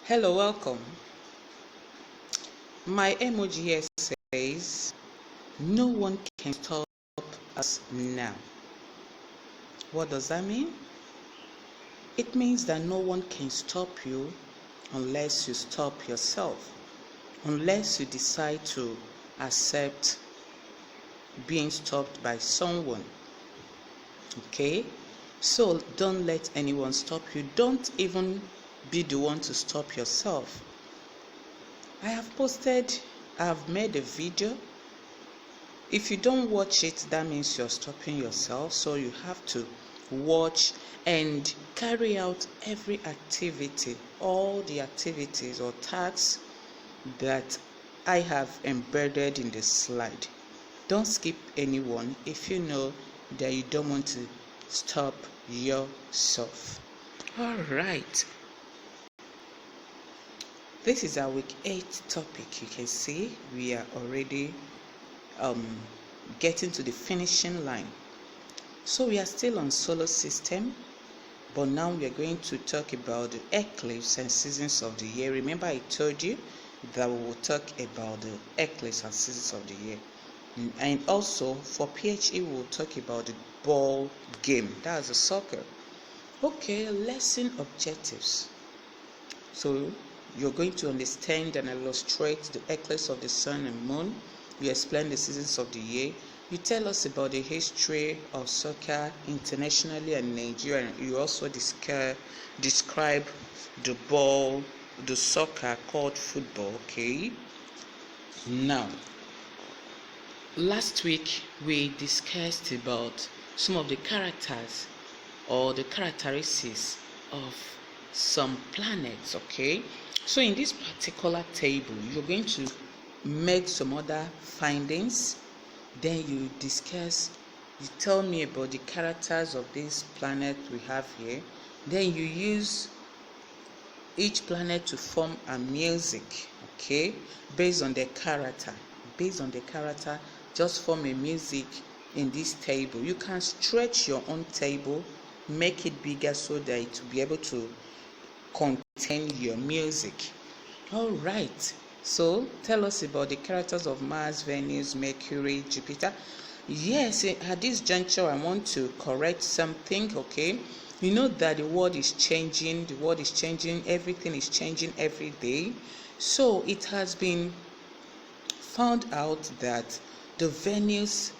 Hello, welcome. My emoji here says, no one can stop us now. What does that mean? It means that no one can stop you unless you stop yourself, unless you decide to accept being stopped by someone. Okay? So don't let anyone stop you. Don't even be the one to stop yourself. I have made a video. If you don't watch it, that means you're stopping yourself. So you have to watch and carry out every activity, all the activities or tasks that I have embedded in the slide. Don't skip anyone if you know that you don't want to stop yourself. All right. This is our week 8 topic. You can see we are already getting to the finishing line. So we are still on solar system, but now we are going to talk about the eclipse and seasons of the year. Remember I told you that we will talk about the eclipse and seasons of the year. And also for PHE we will talk about the ball game. That's the soccer. Okay, lesson objectives. So you're going to understand and illustrate the eclipse of the sun and moon. You explain the seasons of the year. You tell us about the history of soccer internationally and Nigeria. And you also describe the ball, the soccer called football. Okay. Now, last week we discussed about some of the characters or the characteristics of some planets. Okay. So in this particular table, you're going to make some other findings, then you tell me about the characters of this planet we have here, then you use each planet to form a music, okay, based on their character. Just form a music in this table. You can stretch your own table, make it bigger so that it will be able to contain your music. All right, so tell us about the characters of Mars, Venus, Mercury, Jupiter. Yes, at this juncture I want to correct something. Okay, you know that the world is changing, everything is changing every day. So it has been found out that the Venus,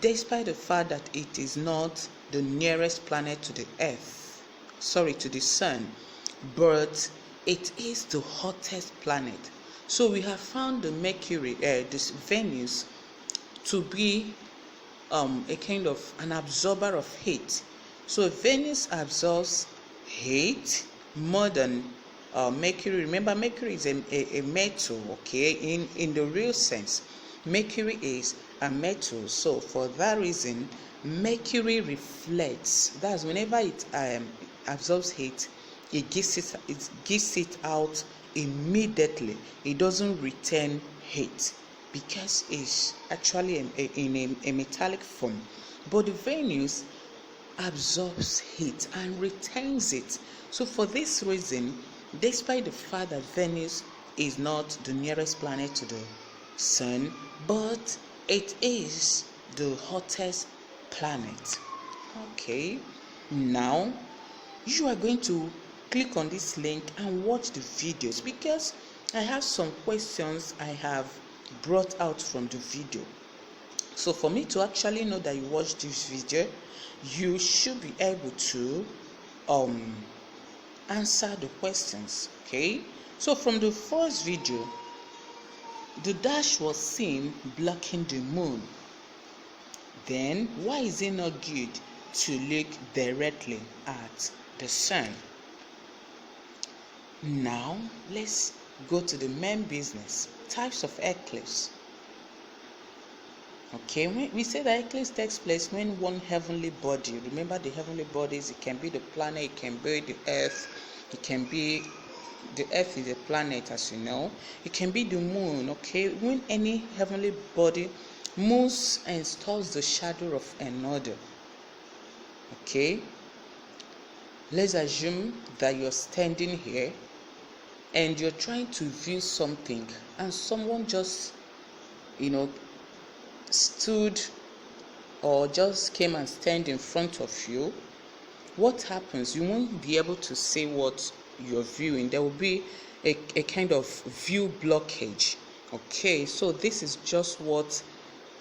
despite the fact that it is not the nearest planet to the sun, but it is the hottest planet. So we have found the this Venus, to be a kind of an absorber of heat. So Venus absorbs heat more than Mercury. Remember, Mercury is a metal, okay, in the real sense. Mercury is a metal, so for that reason Mercury reflects. That's whenever it absorbs heat, it gives it out immediately. It doesn't retain heat because it's actually in a metallic form. But the Venus absorbs heat and retains it. So for this reason, despite the fact that Venus is not the nearest planet to the sun, but it is the hottest planet. Okay, now you are going to click on this link and watch the videos, because I have some questions I have brought out from the video. So for me to actually know that you watched this video, you should be able to answer the questions. Okay, so from the first video, the dash was seen blocking the moon. Then why is it not good to look directly at the sun? Now let's go to the main business, types of eclipse. Okay, we say that eclipse takes place when one heavenly body, remember the heavenly bodies, it can be the planet, it can be the earth, the earth is a planet, as you know, it can be the moon. Okay, when any heavenly body moves and stops the shadow of another. Okay, let's assume that you're standing here and you're trying to view something, and someone just, you know, stood or just came and stand in front of you, what happens? You won't be able to see what you're viewing. There will be a kind of view blockage. Okay, so this is just what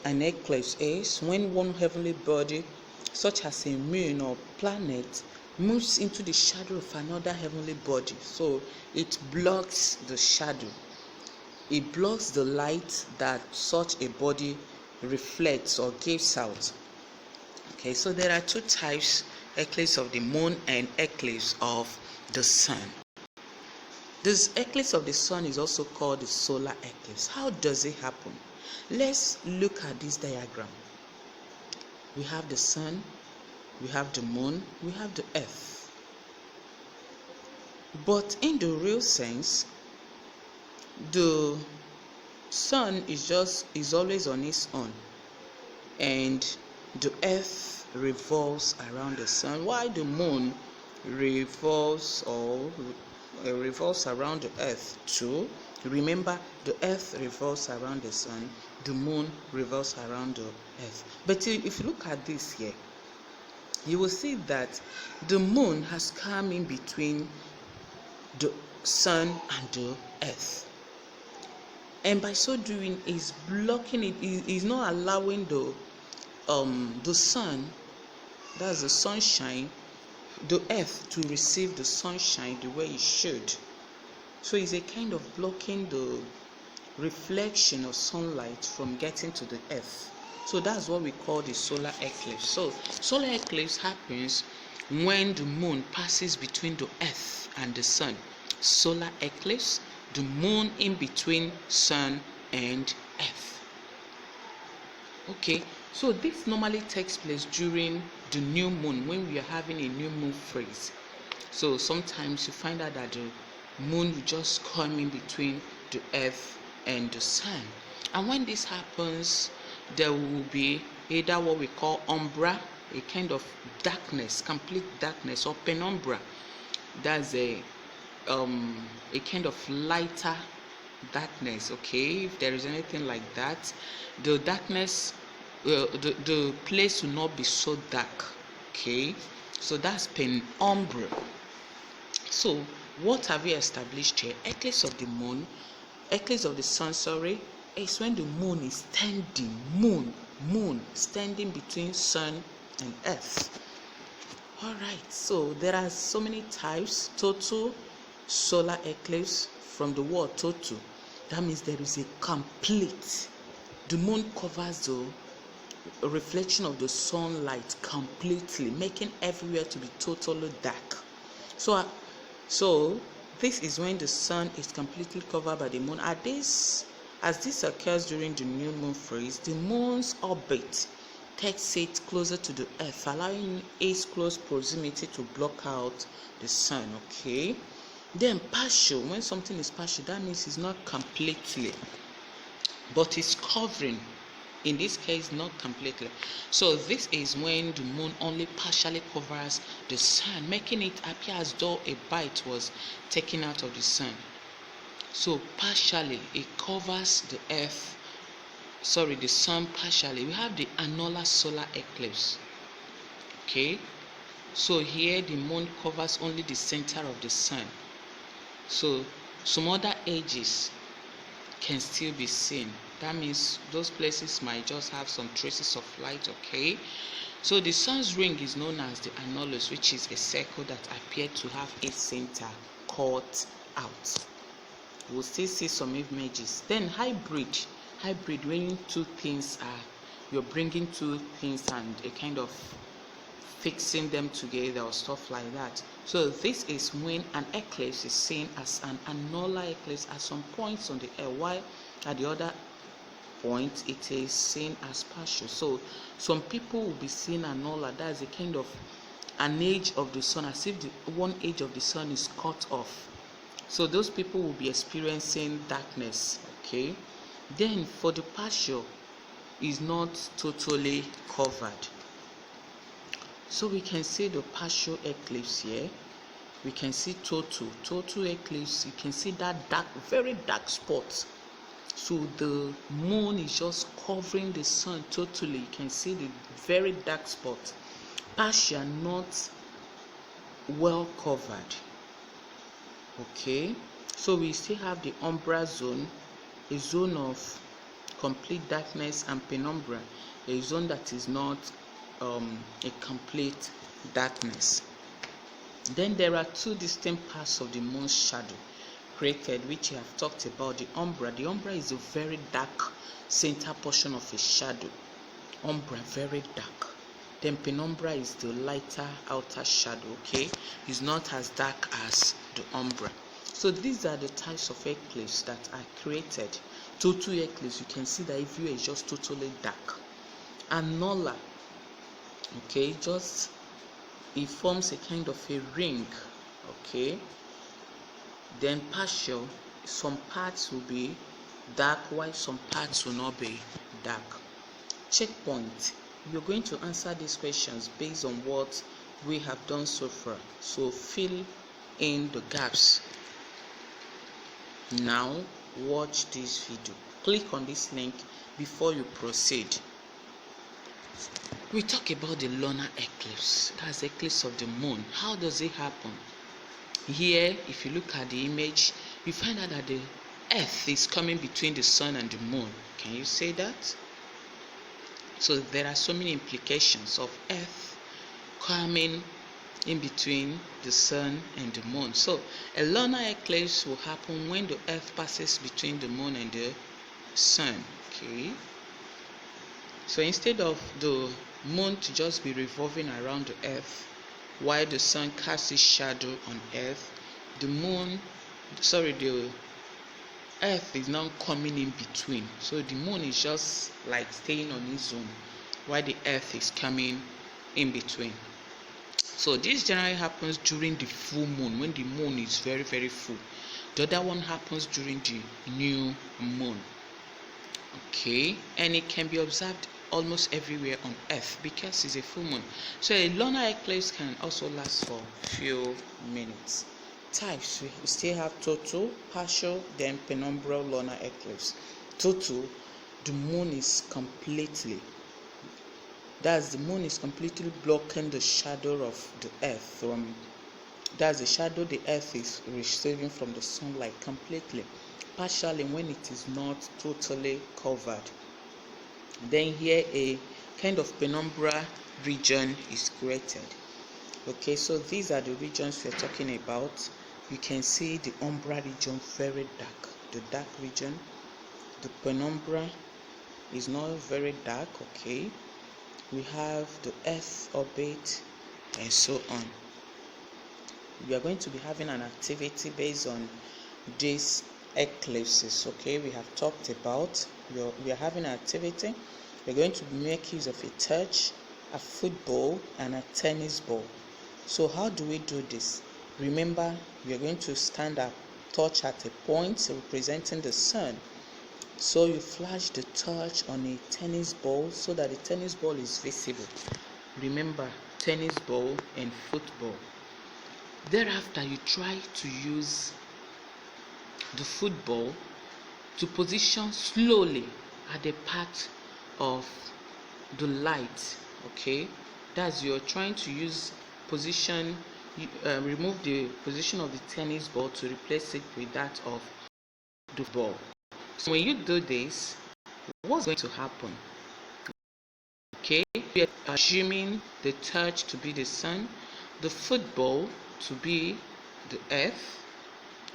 an eclipse is. When one heavenly body, such as a moon or planet, moves into the shadow of another heavenly body, so it blocks the shadow. It blocks the light that such a body reflects or gives out. Okay, so there are two types: eclipse of the moon and eclipse of the sun. This eclipse of the sun is also called the solar eclipse. How does it happen? Let's look at this diagram. We have the sun, we have the moon, we have the earth. But in the real sense, the sun is always on its own, and the earth revolves around the sun, while the moon revolves around the earth too. Remember, the earth revolves around the sun, the moon revolves around the earth. But if you look at this here, you will see that the moon has come in between the sun and the earth, and by so doing is blocking it, is not allowing the sun, that's the sunshine, the earth to receive the sunshine the way it should. So it's a kind of blocking the reflection of sunlight from getting to the earth. So that's what we call the solar eclipse. So solar eclipse happens when the moon passes between the earth and the sun. Solar eclipse, the moon in between sun and earth. Okay, so this normally takes place during the new moon, when we are having a new moon phase. So sometimes you find out that the moon will just come in between the earth and the sun, and when this happens, there will be either what we call umbra, a kind of darkness, complete darkness, or penumbra. That's a kind of lighter darkness. Okay, if there is anything like that, the darkness, the place will not be so dark. Okay, so that's penumbra. So what have we established here? Eclipse of the moon, eclipse of the sun, is when the moon is standing between sun and earth. All right, so there are so many types. Total solar eclipse, from the word total, that means there is a complete, the moon covers the reflection of the sunlight completely, making everywhere to be totally dark. So this is when the sun is completely covered by the moon. As this occurs during the new moon phase, the moon's orbit takes it closer to the earth, allowing its close proximity to block out the sun. Okay, then partial, when something is partial, that means it's not completely, but it's covering. In this case, not completely. So this is when the moon only partially covers the sun, making it appear as though a bite was taken out of the sun. So partially it covers the sun partially. We have the annular solar eclipse. Okay, so here the moon covers only the center of the sun. So some other edges can still be seen. That means those places might just have some traces of light. Okay, so the sun's ring is known as the annulus, which is a circle that appeared to have its center cut out. We'll still see some images. Then hybrid, when you're bringing two things and a kind of fixing them together or stuff like that. So this is when an eclipse is seen as an annular eclipse at some points on the air, while at the other point it is seen as partial. So some people will be seeing annular, that's a kind of an edge of the sun, as if the one edge of the sun is cut off. So those people will be experiencing darkness. Okay, then for the partial, is not totally covered. So we can see the partial eclipse here. we can see total eclipse. You can see that dark, very dark spot. So the moon is just covering the sun totally. You can see the very dark spot. Partial, not well covered. Okay, so we still have the umbra zone, a zone of complete darkness, and penumbra, a zone that is not a complete darkness. Then there are two distinct parts of the moon's shadow created, which we have talked about. The umbra is a very dark center portion of a shadow. Umbra, very dark. Then penumbra is the lighter outer shadow. Okay, it's not as dark as the umbra. So these are the types of eclipse that are created. Total eclipse, you can see that if view is just totally dark. Annular, okay, just it forms a kind of a ring. Okay, then partial, some parts will be dark while some parts will not be dark. Checkpoint, you're going to answer these questions based on what we have done so far, so fill in the gaps. Now watch this video. Click on this link before you proceed. We talk about the lunar eclipse. That's the eclipse of the moon. How does it happen? Here, if you look at the image, you find out that the earth is coming between the sun and the moon. Can you say that? So there are so many implications of earth coming in between the sun and the moon. So a lunar eclipse will happen when the earth passes between the moon and the sun. Okay, so instead of the moon to just be revolving around the earth while the sun casts its shadow on earth, the earth is now coming in between. So the moon is just like staying on its own while the earth is coming in between. So this generally happens during the full moon, when the moon is very, very full. The other one happens during the new moon. Okay, and it can be observed almost everywhere on earth because it's a full moon. So a lunar eclipse can also last for a few minutes. Types, we still have total, partial, then penumbral lunar eclipse. Total, the moon is completely blocking the shadow of the earth from, that's the shadow the earth is receiving from the sunlight completely. Partially, when it is not totally covered. Then here a kind of penumbra region is created. Okay, so these are the regions we're talking about. You can see the umbra region, very dark, the dark region. The penumbra is not very dark. Okay, we have the earth orbit and so on. We are going to be having an activity based on these eclipses. Okay, we have talked about, we are having an activity. We're going to make use of a touch, a football, and a tennis ball. So how do we do this? Remember, we are going to stand up, touch at a point representing the sun. So you flash the touch on a tennis ball so that the tennis ball is visible. Remember, tennis ball and football. Thereafter, you try to use the football to position slowly at the part of the light. Okay, that's, you're trying to use position, remove the position of the tennis ball to replace it with that of the ball. So when you do this, what's going to happen? Okay, we are assuming the touch to be the sun, the football to be the earth,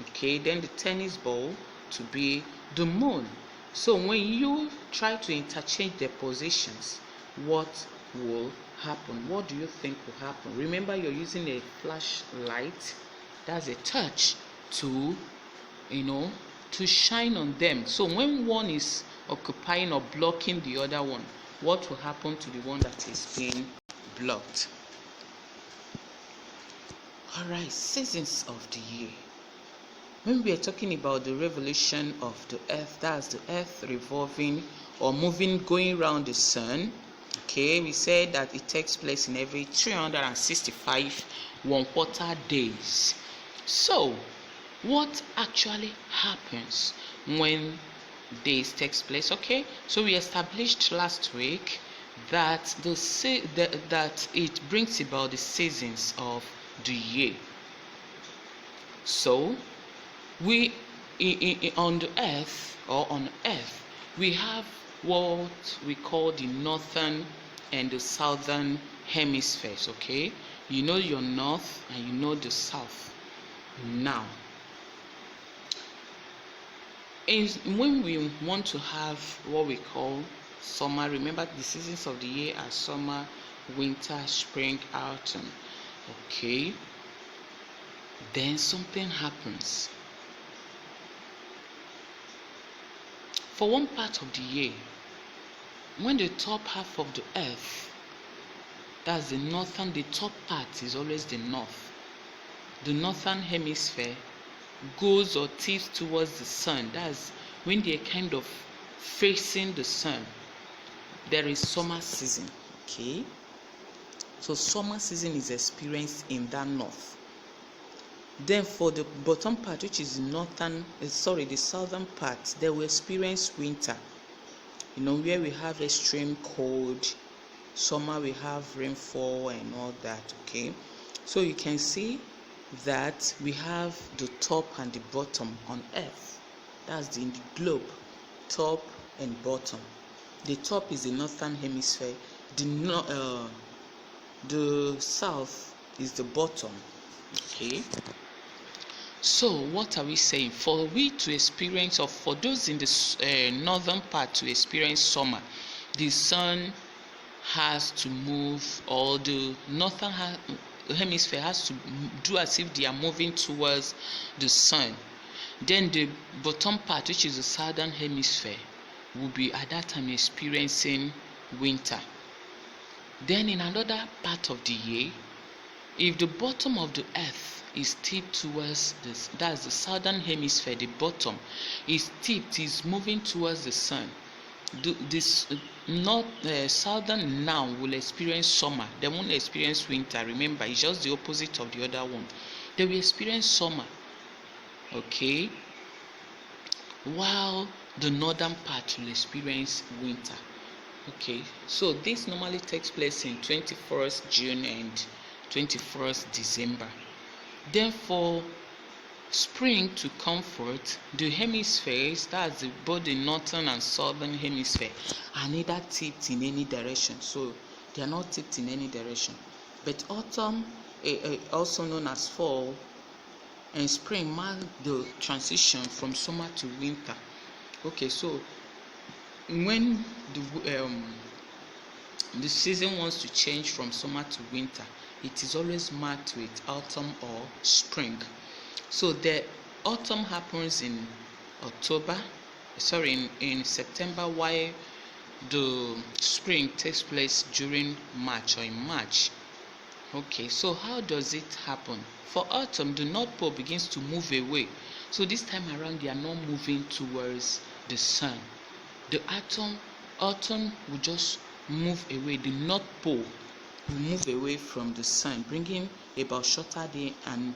okay, then the tennis ball to be the moon. So when you try to interchange their positions, what will happen? What do you think will happen? Remember, you're using a flashlight, that's a touch, to to shine on them. So when one is occupying or blocking the other one, what will happen to the one that is being blocked? Alright, seasons of the year. When we are talking about the revolution of the earth, that's the earth revolving or moving, going around the sun, Okay, we said that it takes place in every 365 1/4 days. So what actually happens when days takes place? Okay, so we established last week that that it brings about the seasons of the year. So we on the earth, or on earth, we have what we call the northern and the southern hemispheres. Okay, you know your north and you know the south. Now when we want to have what we call summer, remember the seasons of the year are summer, winter, spring, autumn. Okay, then something happens. For one part of the year, when the top half of the earth, that's the northern, the top part is always the north. The northern hemisphere goes or tilts towards the sun. That's when they're kind of facing the sun. There is summer season. Okay, so summer season is experienced in that north. Then for the bottom part, which is the southern part, they will experience winter. Where we have extreme cold. Summer we have rainfall and all that. Okay, so you can see that we have the top and the bottom on earth. That's the globe, top and bottom. The top is the northern hemisphere. The south is the bottom. Okay, so what are we saying? For we to experience, or for those in the northern part to experience summer, the sun has to move, or the northern hemisphere has to do as if they are moving towards the sun. Then the bottom part, which is the southern hemisphere, will be at that time experiencing winter. Then in another part of the year, if the bottom of the earth is tipped towards this, that's the southern hemisphere, the bottom is tipped, is moving towards the sun. This southern now will experience summer. They won't experience winter. Remember, it's just the opposite of the other one. They will experience summer. Okay, while the northern part will experience winter. Okay, so this normally takes place in 21st June and 21st December. Then for spring to comfort, the hemispheres, that's both the northern and southern hemisphere, are neither tipped in any direction. So they are not tipped in any direction. But autumn, also known as fall, and spring mark the transition from summer to winter. Okay, so when the season wants to change from summer to winter, it is always marked with autumn or spring. So the autumn happens in September, while the spring takes place during March, or in March. Okay, so how does it happen? For autumn, the North Pole begins to move away. So this time around, they are not moving towards the sun. The autumn will just move away. The North Pole will move away from the sun, bringing about shorter day and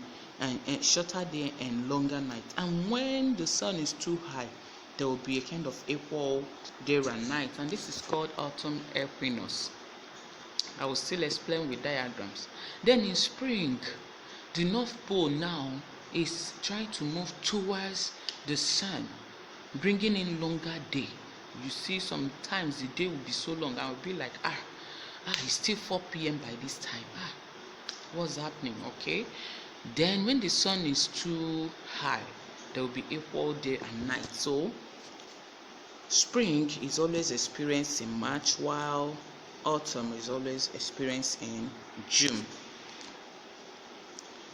longer night. And when the sun is too high, there will be a kind of equal day and night, and this is called autumn equinox. I will still explain with diagrams. Then in spring, the North Pole now is trying to move towards the sun, bringing in longer day. You see, sometimes the day will be so long, I will be like, it's still 4 p.m. by this time. What's happening? Okay. Then when the sun is too high, there will be equal day and night. So spring is always experienced in March, while autumn is always experienced in June.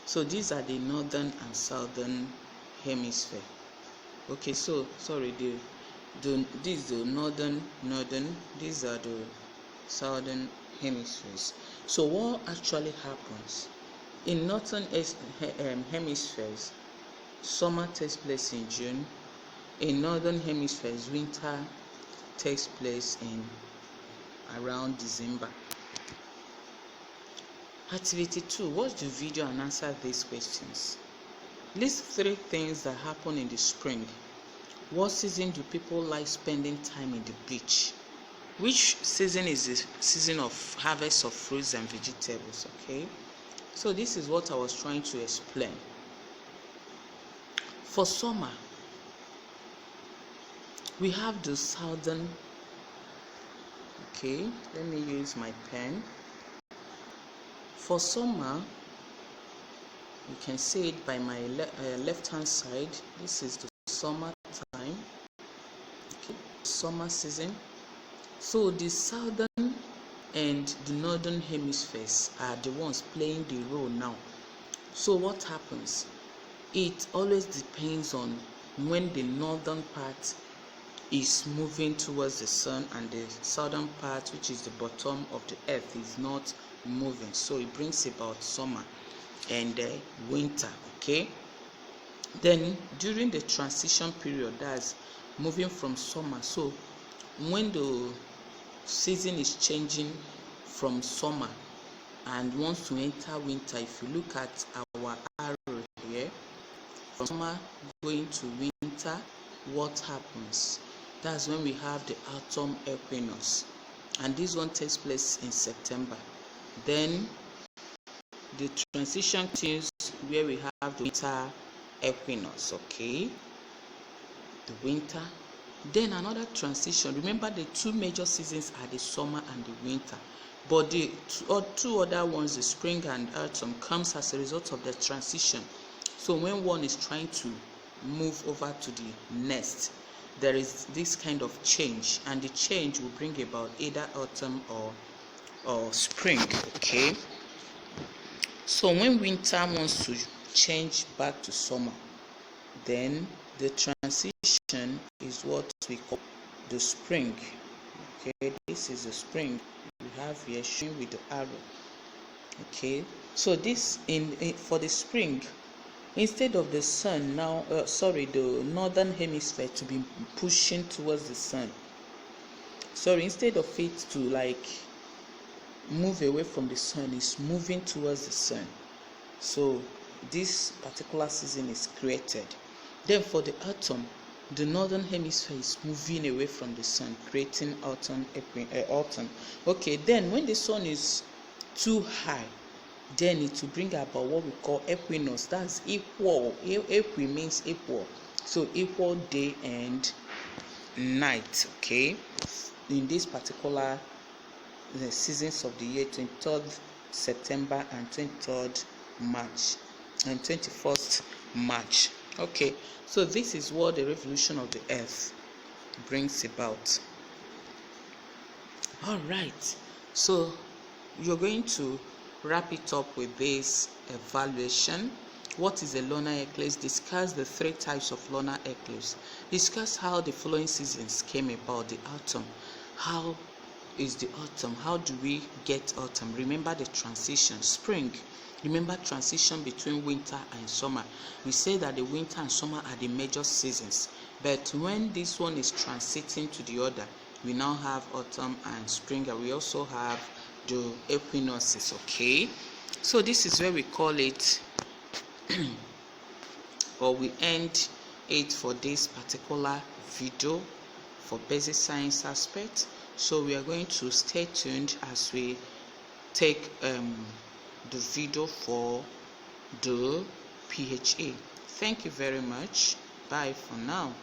So these are the northern and southern hemisphere. Okay, so sorry, this is the northern, these are the southern hemispheres. So what actually happens in northern hemispheres? Summer takes place in June. In northern hemispheres, winter takes place in around December. Activity 2. Watch the video and answer these questions. List 3 things that happen in the spring. What season do people like spending time in the beach? Which season is the season of harvest of fruits and vegetables? Okay, so this is what I was trying to explain. For summer, we have the southern. Okay, let me use my pen. For summer, you can see it by my left hand side. This is the summer time. Okay, summer season. So the southern and the northern hemispheres are the ones playing the role now. So what happens? It always depends on when the northern part is moving towards the sun and the southern part, which is the bottom of the earth, is not moving. So it brings about summer and winter. Okay, then during the transition period, that's moving from summer, so when the season is changing from summer and wants to enter winter, if you look at our arrow here, from summer going to winter, what happens? That's when we have the autumn equinox, and this one takes place in September. Then the transition continues where we have the winter equinox. Okay, the winter. Then another transition. Remember, the 2 major seasons are the summer and the winter, but the two other ones, the spring and autumn, comes as a result of the transition. So when one is trying to move over to the next, there is this kind of change, and the change will bring about either autumn or spring. Okay, so when winter wants to change back to summer, then the transition is what we call the spring. Okay, this is the spring we have here showing with the arrow. Okay, so this for the spring, instead of the sun now, the northern hemisphere to be pushing towards the sun, instead of it to like move away from the sun, it's moving towards the sun. So this particular season is created. Then for the autumn, the northern hemisphere is moving away from the sun, creating autumn. Okay, then when the sun is too high, then it will bring about what we call equinox. That's equal. Equi means equal. So equal day and night. Okay, in this particular the seasons of the year, 23rd September and 23rd March and 21st March. Okay, so this is what the revolution of the earth brings about. All right, so you're going to wrap it up with this evaluation. What is a lunar eclipse? Discuss the 3 types of lunar eclipse. Discuss how the following seasons came about. The autumn. How is the autumn? How do we get autumn? Remember the transition. Spring. Remember transition between winter and summer. We say that the winter and summer are the major seasons, but when this one is transiting to the other, we now have autumn and spring, and we also have the equinoxes. Okay, so this is where we call it or we end it for this particular video for basic science aspect. So we are going to stay tuned as we take the video for the PHA. Thank you very much. Bye for now.